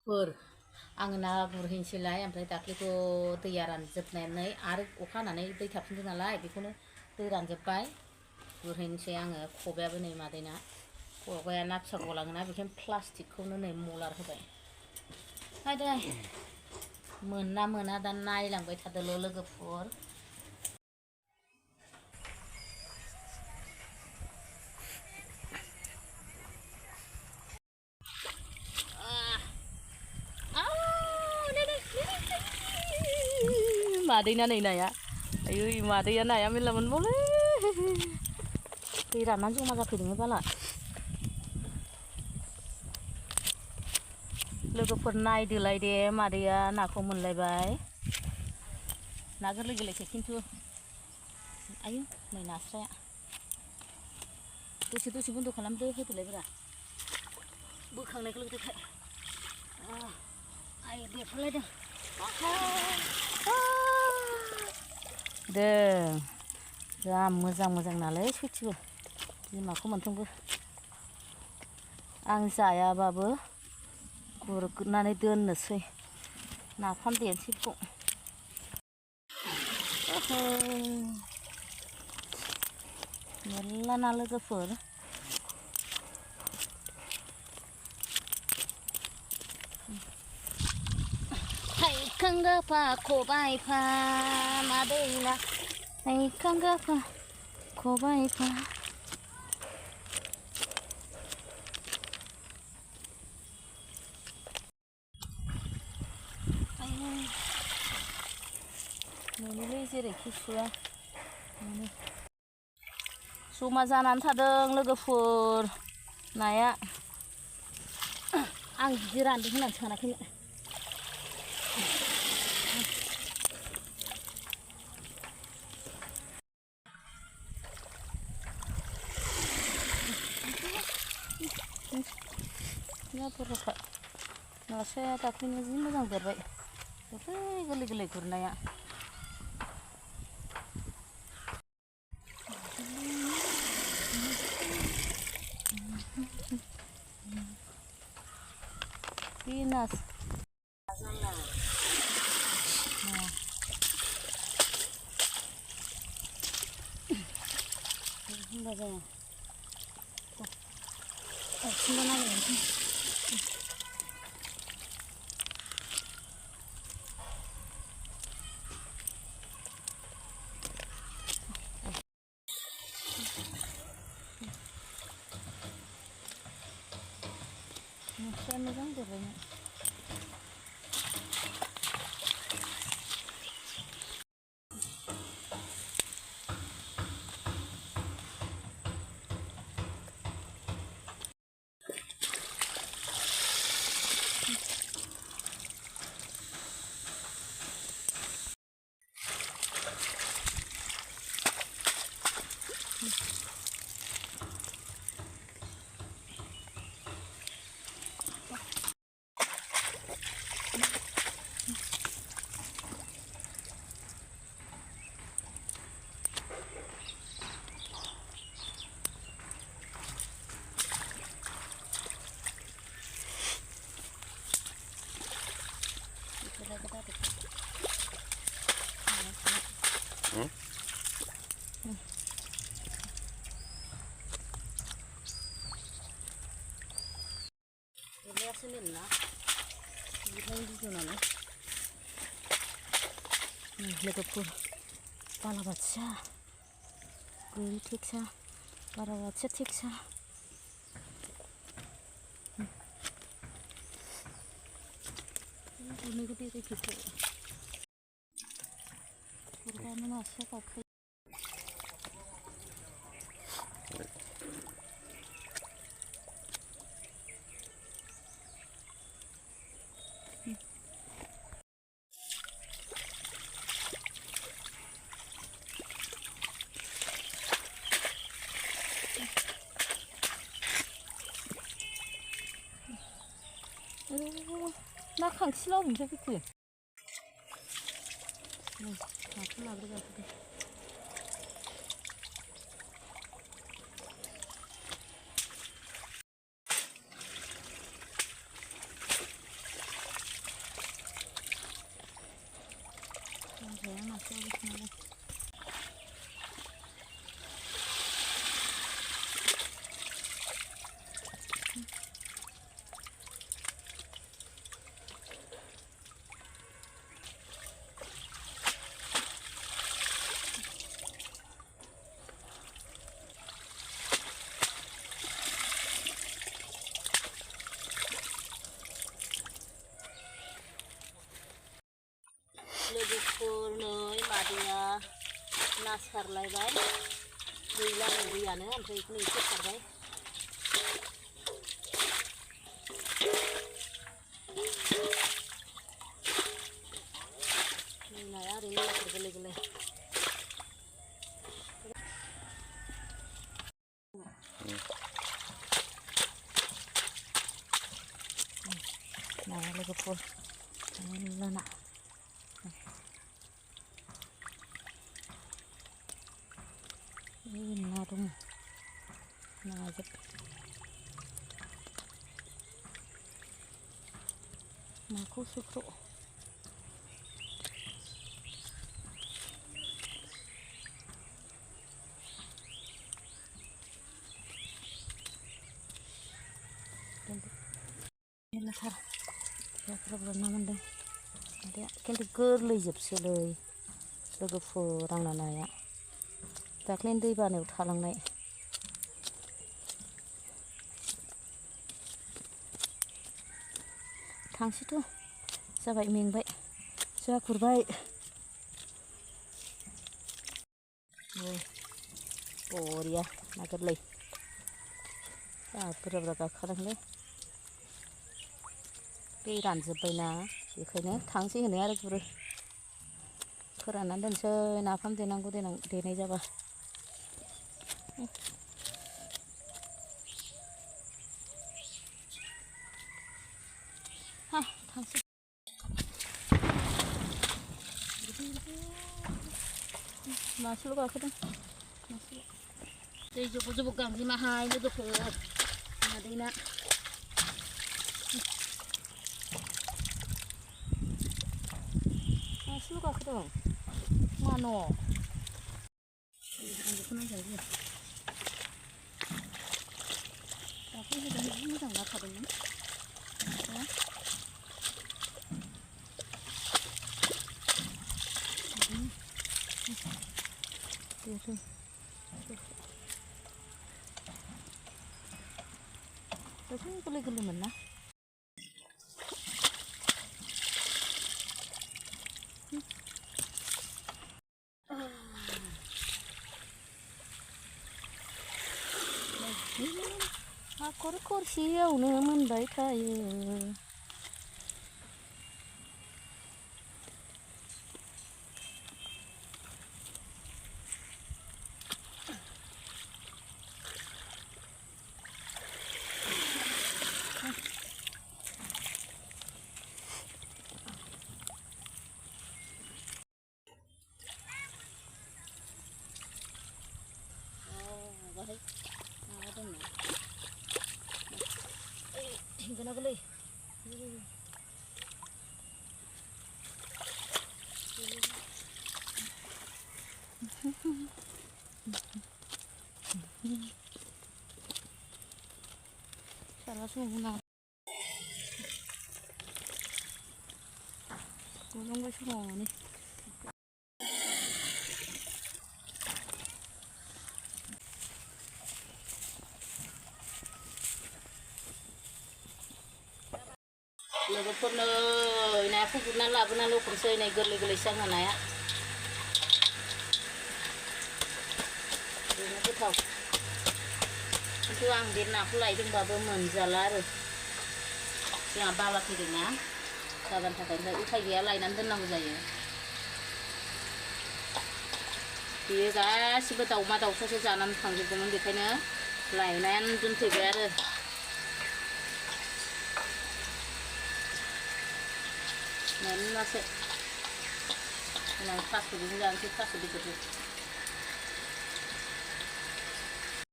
लोगोफोर आङो ना गुरहैनोसैलाय ओमफ्राय दाख्लैथ' दैया रानजोबनानै आरो अखा हानानै दै थाफिनदों नालाय बेखौनो दै रानजोब्बाय गुरहैनोसै आङो खबायाबो नै मादैना खबाया ना फिसा गलाङोना बेखायनो प्लास्टिकखौनो नै मलार होबाय हायदै मोना मोना दा नायलांबाय थादोल' लोगोफोर मादैना नै नाया आयै मादैया नाया मेरला मोनबावलै दै राननानै जमा जाफैदों बाला लोगोफोर नायदोलाय दे मादैया नाखौ मोनलायबाय ना गोरलै गोरलैसो खिन्थु आयु नै नास्राया दसे दसे बन्द' खालामदो होदोलाय ब्रा बोखांनायखौ लोगोखाय आइ देरफुलायदों दे जा मोजां मोजां नालाय सयथिबो बिमाखौ मोनथोंबो आं जायाबाबो गुरनानै दोननोसै नाफाम देनोसै बेखौ मेरला ना लोगोफोर हायखांगाफा खबाइफा मादैना हायखांगाफा खबाइफा मोनोलै जेरैखि सुआ मोनो जमा जानानै थादों लोगोफोर नाया आं बिदि रानदों होननानै सानाखैमोन बुरजाखा नास्राया दाख्लैनो जि मोजां देरबाय गोरलै गोरलै गोरलै गुरनाया बे नास होनबा जाया आथिंबो नागिरनोसै नास्राया मोजां देरबायमोन गुरनायासो मेन ना गुरनायनि भिडिअ नालाय लोगोफोर बालाबाथिया गोरि टेक्सा बालाबाथिया टेक्सा गुरनायखौ देरायखोसो गुरबानो मासेया गाबखायो ना खांखिला अबेनिफ्राय फैखो नाखौ लाग्रोजाखो Saya masuk di sini. लोगोफोर नै मादैया ना सारलायबाय दैलांनि दैयानो ओमफ्राय बेखौनो एसे सारबाय नै नाया ओरैनो नाफोर गोरलै गोरलै नाया लोगोफोर मेरला ना ना दङ नाजोब नाखौ सुख्र' मेरलाथार फिसाफोराबो ना मोनदों मादैया खिन्थु गोरलैजोबसोलै लोगोफोर आंना नाया दाख्लैनो दै बानायाव थालांनाय थांसैथ' जाबाय मेंबाय जोंहा गुरबाय बरिया ना गोरलै बुरजा बुरजा गाखोखादोंलै दै रानजोब्बायना बेखायनो थांसै होनो आरो गुरो फोराननानै दोनसै नाफाम देनांगौ देनां देनाय जाबा थांसै मासेल' गाखोदों मासेल' दै जब' जब' गांजेमाहाय लोगोफोर मादैना मासेल' गाखोदों मानो बेखौ नायजायो दाख्लै होदों जि मोजां ना थादोंमोन बेखौ गोरलै गोरलैमोन ना हाखर खरसेयावनो मोनबाय थायो Gana goलै salah semua gulung gue semua nih लोगोफोर नै नाखौ गुरनानै लाबोनानै लखबनोसै नै गोरलै गोरलैसो आंना नाया ओरैनो गोथाव खिन्थु आं बे नाखौ लायदोंबाबो मोनजाला आरो जोंहा बाला फैदोंना बाबानि थाखाय ओमफ्राय उफाय गैया लायनानै दोननांगौ जायो बेयो गासिबो दाउमा दाउसासो जानानै थांजोबदोंमोन बेखायनो लायनानै दोनफैबाय आरो मेरलासो थास' बिजों जानोसै थास' बेदरजों